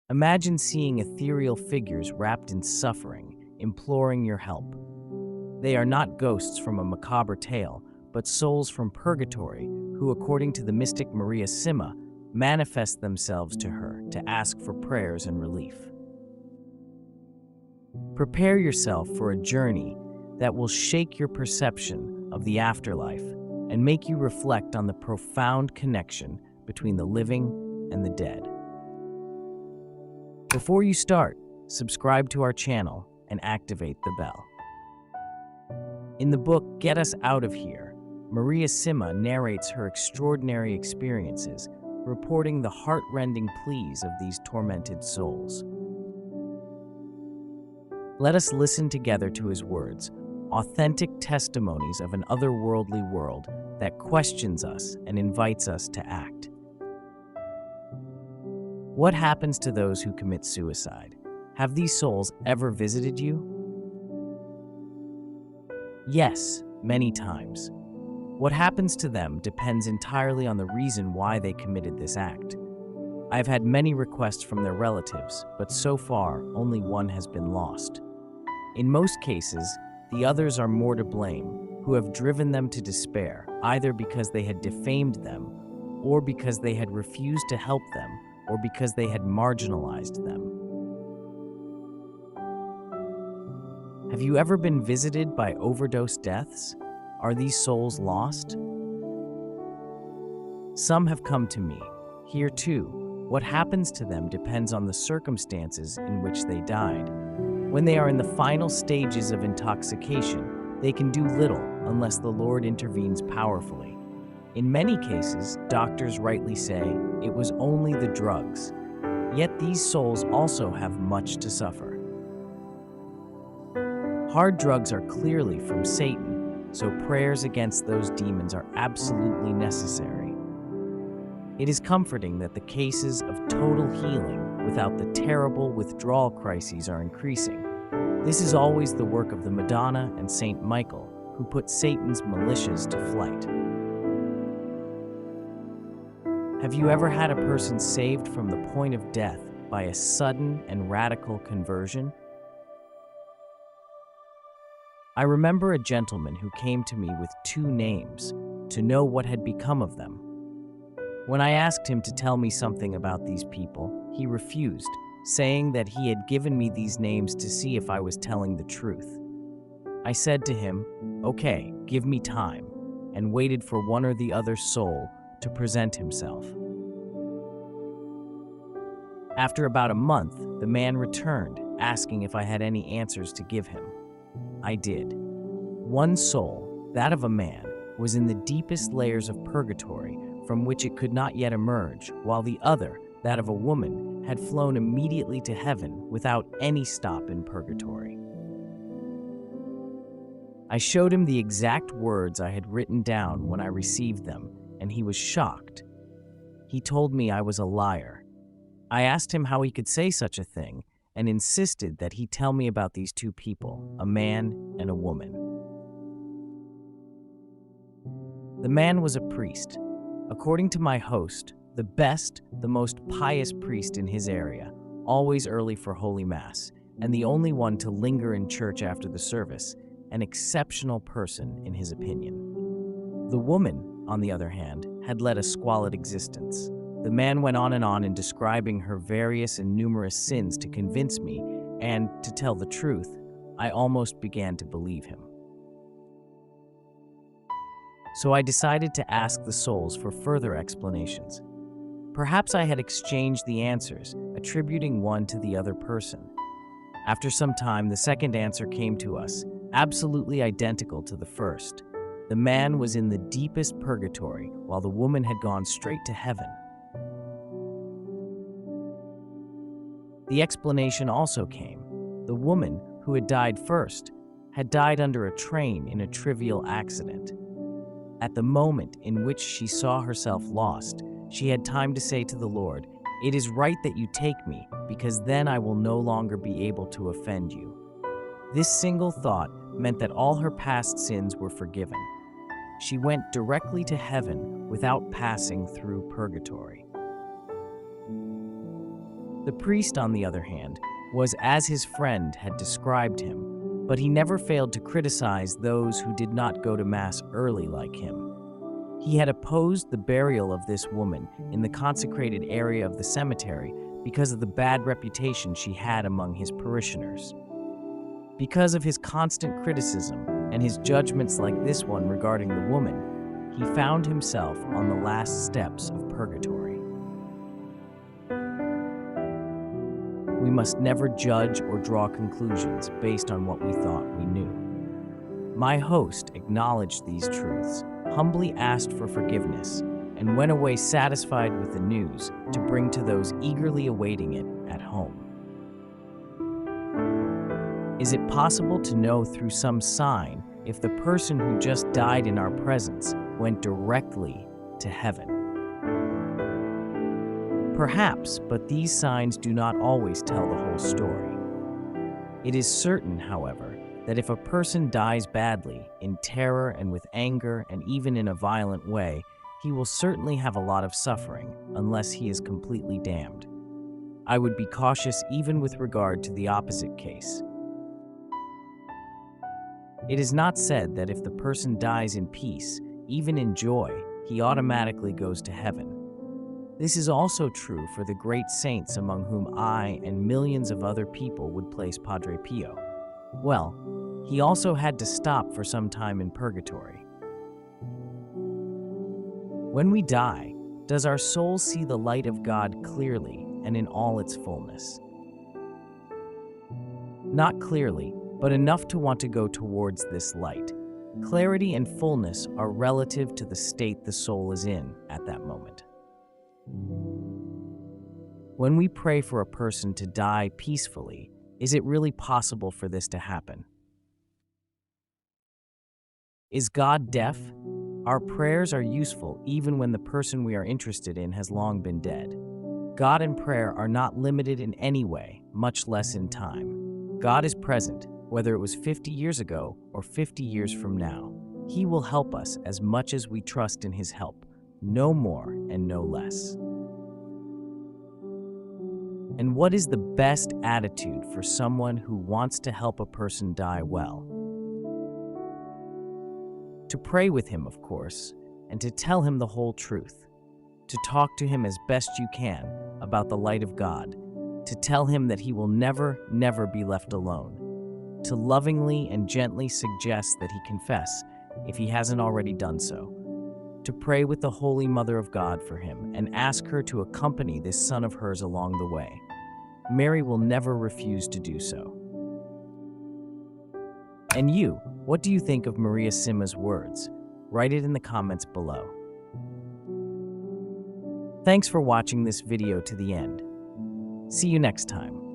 Imagine seeing ethereal figures wrapped in suffering, imploring your help. They are not ghosts from a macabre tale, but souls from purgatory who, according to the mystic Maria Simma, manifest themselves to her to ask for prayers and relief. Prepare yourself for a journey that will shake your perception of the afterlife and make you reflect on the profound connection between the living and the dead. Before you start, subscribe to our channel and activate the bell. In the book Get Us Out of Here, Maria Simma narrates her extraordinary experiences, reporting the heart-rending pleas of these tormented souls. Let us listen together to his words, authentic testimonies of an otherworldly world that questions us and invites us to act. What happens to those who commit suicide? Have these souls ever visited you? Yes, many times. What happens to them depends entirely on the reason why they committed this act. I've had many requests from their relatives, but so far, only one has been lost. In most cases, the others are more to blame, who have driven them to despair, either because they had defamed them, or because they had refused to help them, or because they had marginalized them. Have you ever been visited by overdose deaths? Are these souls lost? Some have come to me. Here too, what happens to them depends on the circumstances in which they died. When they are in the final stages of intoxication, they can do little unless the Lord intervenes powerfully. In many cases, doctors rightly say it was only the drugs. Yet these souls also have much to suffer. Hard drugs are clearly from Satan, so prayers against those demons are absolutely necessary. It is comforting that the cases of total healing without the terrible withdrawal crises are increasing. This is always the work of the Madonna and Saint Michael, who put Satan's militias to flight. Have you ever had a person saved from the point of death by a sudden and radical conversion? I remember a gentleman who came to me with 2 names to know what had become of them. When I asked him to tell me something about these people, he refused, saying that he had given me these names to see if I was telling the truth. I said to him, "Okay, give me time," and waited for one or the other soul to present himself. After about a month, the man returned, asking if I had any answers to give him. I did. One soul, that of a man, was in the deepest layers of purgatory, from which it could not yet emerge, while the other, that of a woman, had flown immediately to heaven without any stop in purgatory. I showed him the exact words I had written down when I received them, and he was shocked. He told me I was a liar. I asked him how he could say such a thing, and insisted that he tell me about these 2 people, a man and a woman. The man was a priest. According to my host, the best, the most pious priest in his area, always early for Holy Mass, and the only one to linger in church after the service, an exceptional person in his opinion. The woman, on the other hand, had led a squalid existence. The man went on in describing her various and numerous sins to convince me, and, to tell the truth, I almost began to believe him. So I decided to ask the souls for further explanations. Perhaps I had exchanged the answers, attributing one to the other person. After some time, the second answer came to us, absolutely identical to the first. The man was in the deepest purgatory, while the woman had gone straight to heaven. The explanation also came. The woman, who had died first, had died under a train in a trivial accident. At the moment in which she saw herself lost, she had time to say to the Lord, "It is right that you take me, because then I will no longer be able to offend you." This single thought meant that all her past sins were forgiven. She went directly to heaven without passing through purgatory. The priest, on the other hand, was as his friend had described him, but he never failed to criticize those who did not go to Mass early like him. He had opposed the burial of this woman in the consecrated area of the cemetery because of the bad reputation she had among his parishioners. Because of his constant criticism and his judgments like this one regarding the woman, he found himself on the last steps of purgatory. We must never judge or draw conclusions based on what we thought we knew. My host acknowledged these truths, humbly asked for forgiveness, and went away satisfied with the news to bring to those eagerly awaiting it at home. Is it possible to know through some sign if the person who just died in our presence went directly to heaven? Perhaps, but these signs do not always tell the whole story. It is certain, however, that if a person dies badly, in terror and with anger and even in a violent way, he will certainly have a lot of suffering unless he is completely damned. I would be cautious even with regard to the opposite case. It is not said that if the person dies in peace, even in joy, he automatically goes to heaven. This is also true for the great saints among whom I and millions of other people would place Padre Pio. Well, he also had to stop for some time in purgatory. When we die, does our soul see the light of God clearly and in all its fullness? Not clearly, but enough to want to go towards this light. Clarity and fullness are relative to the state the soul is in at that moment. When we pray for a person to die peacefully, is it really possible for this to happen? Is God deaf? Our prayers are useful even when the person we are interested in has long been dead. God and prayer are not limited in any way, much less in time. God is present, whether it was 50 years ago or 50 years from now. He will help us as much as we trust in His help, no more and no less. And what is the best attitude for someone who wants to help a person die well? To pray with him, of course, and to tell him the whole truth. To talk to him as best you can about the light of God. To tell him that he will never, never be left alone. To lovingly and gently suggest that he confess if he hasn't already done so. To pray with the Holy Mother of God for him and ask her to accompany this son of hers along the way. Mary will never refuse to do so. And you, what do you think of Maria Simma's words? Write it in the comments below. Thanks for watching this video to the end. See you next time.